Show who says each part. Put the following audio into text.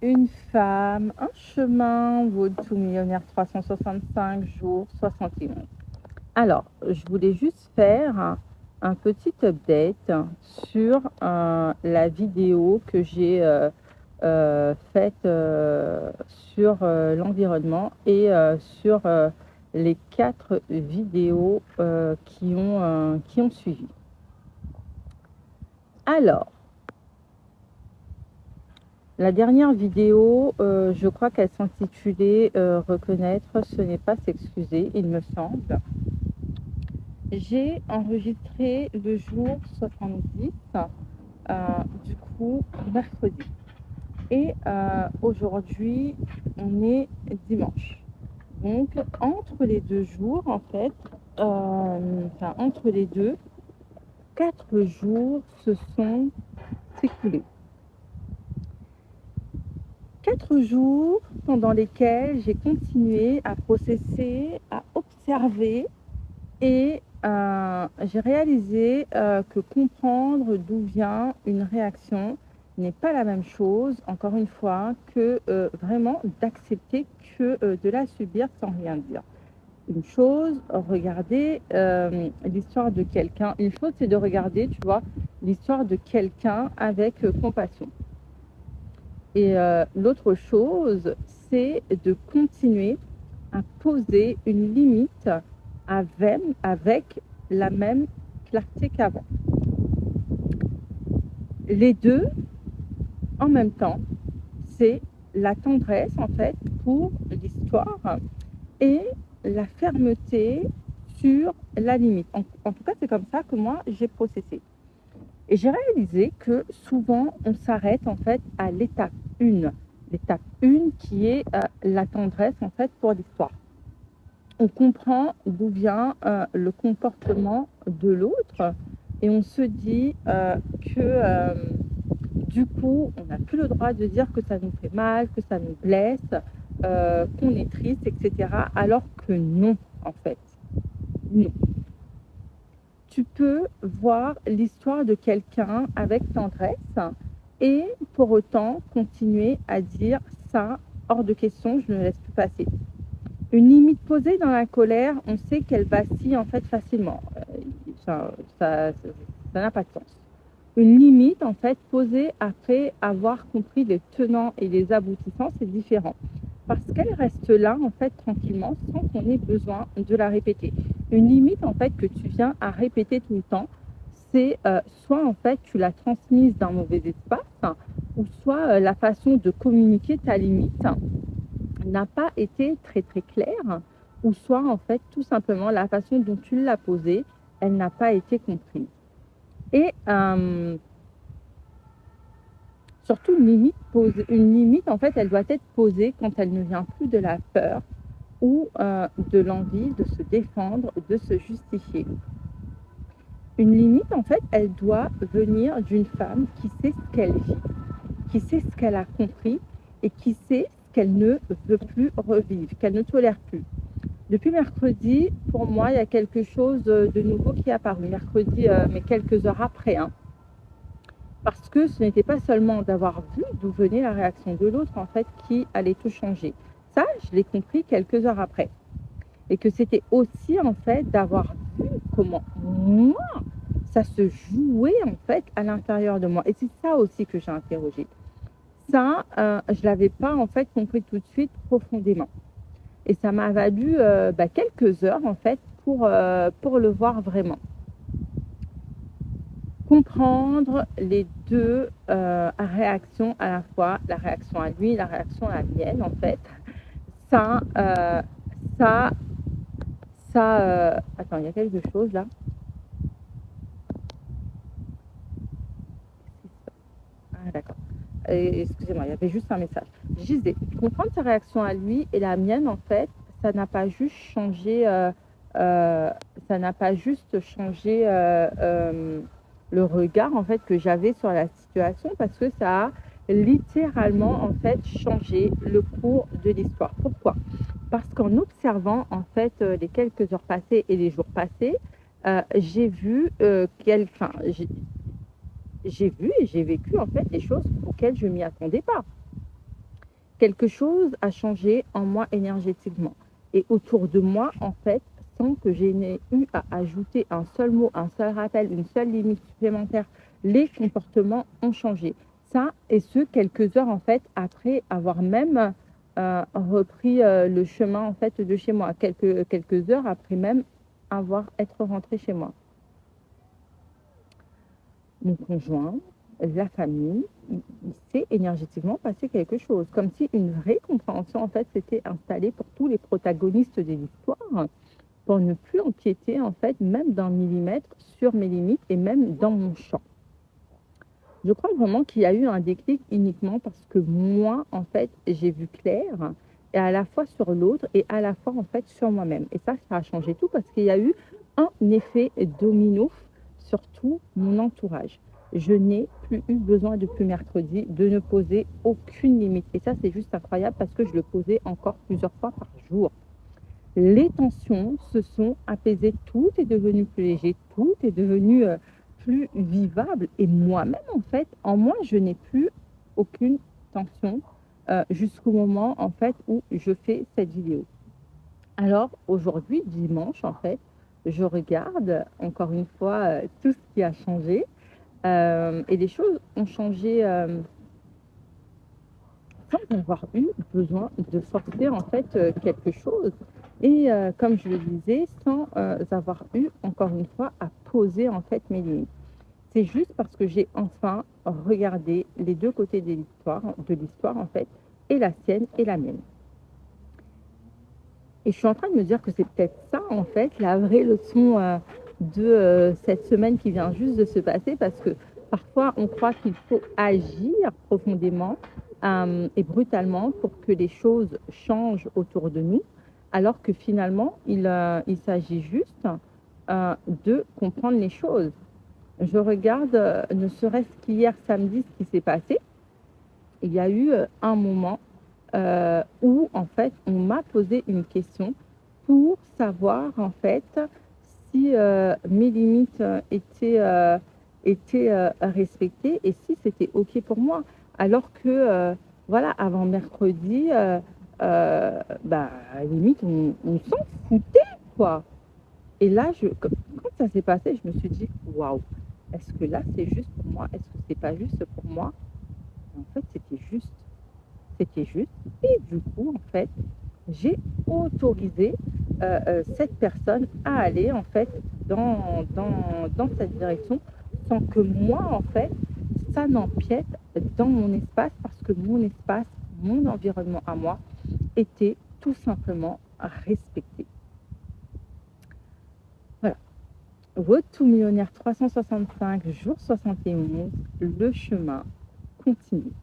Speaker 1: une femme, un chemin, Road to Millionnaire 365 jours 71. Alors, je voulais juste faire un petit update sur la vidéo que j'ai faite sur l'environnement et sur les 4 vidéos qui ont suivi. Alors, la dernière vidéo, je crois qu'elle s'intitulait Reconnaître, ce n'est pas s'excuser, il me semble. J'ai enregistré le jour 70, du coup, mercredi. Et aujourd'hui, on est dimanche. Donc, entre les 2 jours, en fait, enfin, entre les deux, 4 jours se sont écoulés. 4 jours pendant lesquels j'ai continué à processer, à observer et j'ai réalisé que comprendre d'où vient une réaction n'est pas la même chose, encore une fois, que vraiment d'accepter que de la subir sans rien dire. Une chose, regarder l'histoire de quelqu'un. Une chose, c'est de regarder, tu vois, l'histoire de quelqu'un avec compassion. Et l'autre chose, c'est de continuer à poser une limite avec la même clarté qu'avant. Les deux, en même temps, c'est la tendresse, en fait, pour l'histoire et la fermeté sur la limite. En tout cas, c'est comme ça que moi, j'ai processé. Et j'ai réalisé que souvent, on s'arrête, en fait, à l'étape 1. L'étape 1 qui est la tendresse, en fait, pour l'histoire. On comprend d'où vient le comportement de l'autre et on se dit que du coup, on n'a plus le droit de dire que ça nous fait mal, que ça nous blesse, qu'on est triste, etc. Alors que non, en fait. Non. Tu peux voir l'histoire de quelqu'un avec tendresse et pour autant continuer à dire ça, hors de question, je ne laisse plus passer. Une limite posée dans la colère, on sait qu'elle vacille en fait facilement. Ça n'a pas de sens. Une limite en fait posée après avoir compris les tenants et les aboutissants, c'est différent. Parce qu'elle reste là en fait tranquillement sans qu'on ait besoin de la répéter. Une limite en fait que tu viens à répéter tout le temps, c'est soit en fait tu l'as transmise d'un mauvais espace, ou soit la façon de communiquer ta limite n'a pas été très très claire, ou soit en fait tout simplement la façon dont tu l'as posée, elle n'a pas été comprise. Et surtout une limite en fait elle doit être posée quand elle ne vient plus de la peur ou de l'envie de se défendre, de se justifier. Une limite en fait elle doit venir d'une femme qui sait ce qu'elle vit, qui sait ce qu'elle a compris et qui sait ce qu'elle ne veut plus revivre, qu'elle ne tolère plus. Depuis mercredi, pour moi, il y a quelque chose de nouveau qui est apparu. Mercredi, mais quelques heures après. Parce que ce n'était pas seulement d'avoir vu d'où venait la réaction de l'autre, en fait, qui allait tout changer. Ça, je l'ai compris quelques heures après. Et que c'était aussi, en fait, d'avoir vu comment moi, ça se jouait, en fait, à l'intérieur de moi. Et c'est ça aussi que j'ai interrogé. Ça, je ne l'avais pas, en fait, compris tout de suite profondément. Et ça m'a valu quelques heures, en fait, pour le voir vraiment. Comprendre les deux réactions à la fois, la réaction à lui, la réaction à la mienne, en fait. Ça, ça, attends, il y a quelque chose là. Ah, d'accord. Excusez-moi, il y avait juste un message. Je disais, comprendre sa réaction à lui et la mienne, en fait, ça n'a pas juste changé, ça n'a pas juste changé le regard, en fait, que j'avais sur la situation, parce que ça a littéralement, en fait, changé le cours de l'histoire. Pourquoi? Parce qu'en observant, en fait, les quelques heures passées et les jours passés, j'ai vu j'ai vu et j'ai vécu en fait des choses auxquelles je m'y attendais pas. quelque chose a changé en moi énergétiquement. Et autour de moi, en fait, sans que j'ai eu à ajouter un seul mot, un seul rappel, une seule limite supplémentaire, les comportements ont changé. Ça, et ce, quelques heures, en fait, après avoir même repris le chemin, en fait, de chez moi. Quelques heures après même être rentrée chez moi. Mon conjoint, la famille, il s'est énergétiquement passé quelque chose, comme si une vraie compréhension en fait s'était installée pour tous les protagonistes de l'histoire, pour ne plus empiéter en fait même d'un millimètre sur mes limites et même dans mon champ. Je crois vraiment qu'il y a eu un déclic uniquement parce que moi en fait j'ai vu clair et à la fois sur l'autre et à la fois en fait sur moi-même. Et ça a changé tout parce qu'il y a eu un effet domino sur tout mon entourage. Je n'ai plus eu besoin depuis mercredi de ne poser aucune limite. Et ça, c'est juste incroyable parce que je le posais encore plusieurs fois par jour. Les tensions se sont apaisées, tout est devenu plus léger, tout est devenu plus vivable. Et moi-même, en fait, en moi, je n'ai plus aucune tension jusqu'au moment, en fait, où je fais cette vidéo. Alors, aujourd'hui, dimanche, en fait, je regarde encore une fois tout ce qui a changé. Et les choses ont changé sans avoir eu besoin de forcer en fait quelque chose. Et comme je le disais, sans avoir eu encore une fois à poser en fait mes limites. C'est juste parce que j'ai enfin regardé les deux côtés de l'histoire en fait, et la sienne et la mienne. Et je suis en train de me dire que c'est peut-être ça en fait la vraie leçon de cette semaine qui vient juste de se passer, parce que parfois on croit qu'il faut agir profondément et brutalement pour que les choses changent autour de nous, alors que finalement il s'agit juste de comprendre les choses. Je regarde ne serait-ce qu'hier samedi ce qui s'est passé. Il y a eu un moment où en fait on m'a posé une question pour savoir en fait si mes limites étaient respectées et si c'était OK pour moi. Alors que voilà, avant mercredi, bah, limite on s'en foutait quoi. Et là, quand ça s'est passé, je me suis dit waouh, est-ce que là c'est juste pour moi? Est-ce que c'est pas juste pour moi? En fait, c'était juste. C'était juste. Et du coup, en fait, j'ai autorisé cette personne à aller, en fait, dans cette direction, sans que moi, en fait, ça n'empiète dans mon espace, parce que mon espace, mon environnement à moi, était tout simplement respecté. Voilà. Road to Millionnaire 365, jour 71, le chemin continue.